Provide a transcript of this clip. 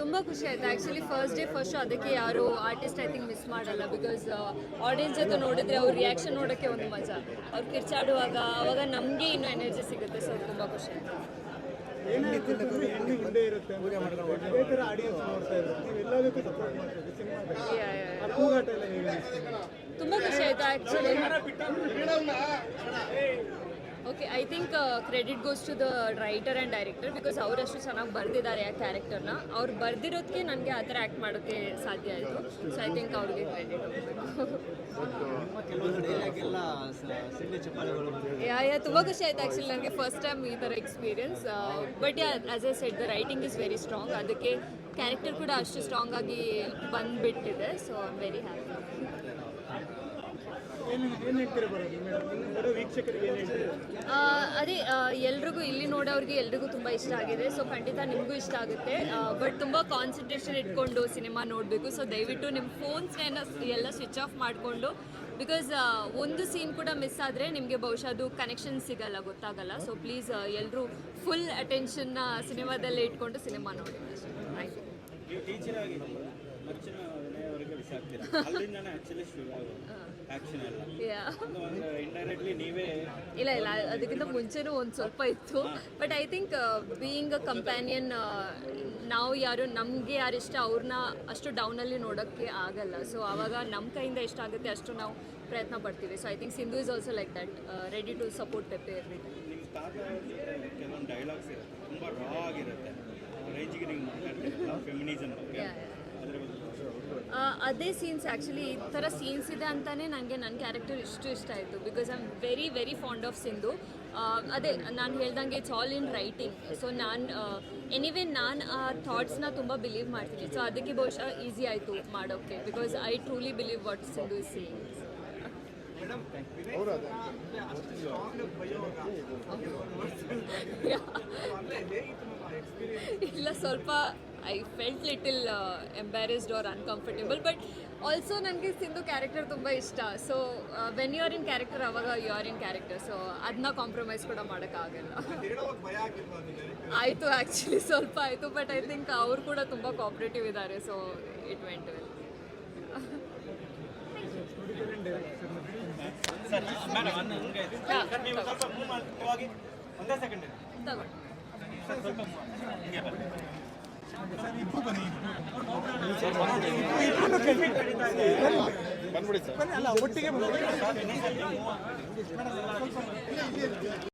ತುಂಬ ಖುಷಿ ಆಯ್ತು actually first day first show ಅದಕ್ಕೆ ಯಾರು ಆರ್ಟಿಸ್ಟ್ ಐ ಥಿಂಕ್ ಮಿಸ್ ಮಾಡಲ್ಲ ಬಿಕಾಸ್ ಆಡಿಯನ್ಸ್ ಜೊತೆ ನೋಡಿದ್ರೆ ಅವ್ರ ರಿಯಾಕ್ಷನ್ ನೋಡೋಕ್ಕೆ ಒಂದು ಮಜಾ ಅವ್ರು ಕಿರ್ಚಾಡುವಾಗ ಅವಾಗ ನಮಗೆ ಇನ್ನೂ ಎನರ್ಜಿ ಸಿಗುತ್ತೆ ಸೊ ತುಂಬ ಖುಷಿ ಆಯಿತು. ತುಂಬ ಖುಷಿ ಆಯಿತು actually. Okay I think credit goes to the writer and director because ಅವರಷ್ಟು ಚೆನ್ನಾಗಿ ಬರೆದಿದ್ದಾರೆ ಆ ಕ್ಯಾರೆಕ್ಟರ್ನ. ಅವ್ರು ಬರೆದಿರೋದಕ್ಕೆ ನನಗೆ ಆ ಥರ ಆ್ಯಕ್ಟ್ ಮಾಡೋಕ್ಕೆ ಸಾಧ್ಯ ಆಯಿತು. ಸೊ ಐ ಥಿಂಕ್ ಅವ್ರಿಗೆ ಕ್ರೆಡಿಟ್ ಯಾ ತುಂಬ ಖುಷಿ ಆಯಿತು ಆ್ಯಕ್ಚುಲಿ ನನಗೆ ಫಸ್ಟ್ ಟೈಮ್ ಈ ಥರ experience. But as A said the writing is very strong, ಅದಕ್ಕೆ ಕ್ಯಾರೆಕ್ಟರ್ ಕೂಡ ಅಷ್ಟು ಸ್ಟ್ರಾಂಗ್ ಆಗಿ ಬಂದುಬಿಟ್ಟಿದೆ. So I am very happy. ಅದೇ ಎಲ್ರಿಗೂ ಇಲ್ಲಿ ನೋಡೋರಿಗೆ ಎಲ್ರಿಗೂ ತುಂಬ ಇಷ್ಟ ಆಗಿದೆ. ಸೊ ಖಂಡಿತ ನಿಮಗೂ ಇಷ್ಟ ಆಗುತ್ತೆ. ಬಟ್ ತುಂಬ ಕಾನ್ಸಂಟ್ರೇಷನ್ ಇಟ್ಕೊಂಡು ಸಿನಿಮಾ ನೋಡಬೇಕು. ಸೊ ದಯವಿಟ್ಟು ನಿಮ್ಮ ಫೋನ್ಸ್ನ ಎಲ್ಲ ಸ್ವಿಚ್ ಆಫ್ ಮಾಡಿಕೊಂಡು ಬಿಕಾಸ್ ಒಂದು ಸೀನ್ ಕೂಡ ಮಿಸ್ ಆದರೆ ನಿಮಗೆ ಬಹುಶಃ ಅದು ಕನೆಕ್ಷನ್ ಸಿಗಲ್ಲ, ಗೊತ್ತಾಗಲ್ಲ. ಸೊ ಪ್ಲೀಸ್ ಎಲ್ಲರೂ ಫುಲ್ ಅಟೆನ್ಷನ್ನ ಸಿನಿಮಾದಲ್ಲೇ ಇಟ್ಕೊಂಡು ಸಿನಿಮಾ ನೋಡಿ. ಥ್ಯಾಂಕ್ ಇಲ್ಲ ಇಲ್ಲ ಅದಕ್ಕಿಂತ ಮುಂಚೆನೂ ಒಂದು ಸ್ವಲ್ಪ ಇತ್ತು. But I think being a companion ನಾವು ಯಾರು ನಮಗೆ ಯಾರು ಇಷ್ಟ ಅವ್ರನ್ನ ಅಷ್ಟು ಡೌನಲ್ಲಿ ನೋಡೋಕ್ಕೆ ಆಗಲ್ಲ. ಸೊ ಆವಾಗ ನಮ್ಮ ಕೈಯಿಂದ ಎಷ್ಟಾಗುತ್ತೆ ಅಷ್ಟು ನಾವು ಪ್ರಯತ್ನ ಪಡ್ತೀವಿ. So I think Sindhu is also like that, ready to support Peppe every time. ಕೆಲವೊಂದು ಡೈಲಾಗ್ಸ್ ಇರುತ್ತೆ ತುಂಬ ರಾ ಆಗಿರುತ್ತೆ, ರೇಂಜಿಗೆ ನೀವು ಮಾತಾಡ್ತೀರಲ್ಲ ಫೆಮಿನಿಸಮ್ ಬಗ್ಗೆ, ಅದೇ ಸೀನ್ಸ್ ಆ್ಯಕ್ಚುಲಿ ಈ ಥರ ಸೀನ್ಸ್ ಇದೆ ಅಂತಲೇ ನನಗೆ ನನ್ನ ಕ್ಯಾರೆಕ್ಟರ್ ಇಷ್ಟ ಆಯಿತು because I am very very fond of Sindhu. ಅದೇ ನಾನು ಹೇಳ್ದಂಗೆ it's all in writing. So ನಾನು ಎನಿವೇ ನಾನು ಆ ಥಾಟ್ಸ್ನ ತುಂಬ ಬಿಲೀವ್ ಮಾಡ್ತೀನಿ. ಸೊ ಅದಕ್ಕೆ ಬಹುಶಃ ಈಸಿ ಆಯಿತು ಮಾಡೋಕ್ಕೆ because I truly believe what Sindhu is saying. ಇಲ್ಲ ಸ್ವಲ್ಪ I felt little embarrassed or uncomfortable. But also ನನಗೆ ಸಿಂಧು ಕ್ಯಾರೆಕ್ಟರ್ ತುಂಬ ಇಷ್ಟ. So when you are in character ಅವಾಗ you are in character. So ಅದನ್ನ ಕಾಂಪ್ರಮೈಸ್ ಕೂಡ ಮಾಡೋಕ್ಕಾಗಲ್ಲ. ಆಯಿತು ಆ್ಯಕ್ಚುಲಿ ಸ್ವಲ್ಪ ಆಯಿತು. ಬಟ್ ಐ ಥಿಂಕ್ ಅವ್ರು ಕೂಡ ತುಂಬ ಕೋಆಪ್ರೇಟಿವ್ ಇದ್ದಾರೆ. So it went well. ಬಂದ್ಬಿಡಿ ಸರ್.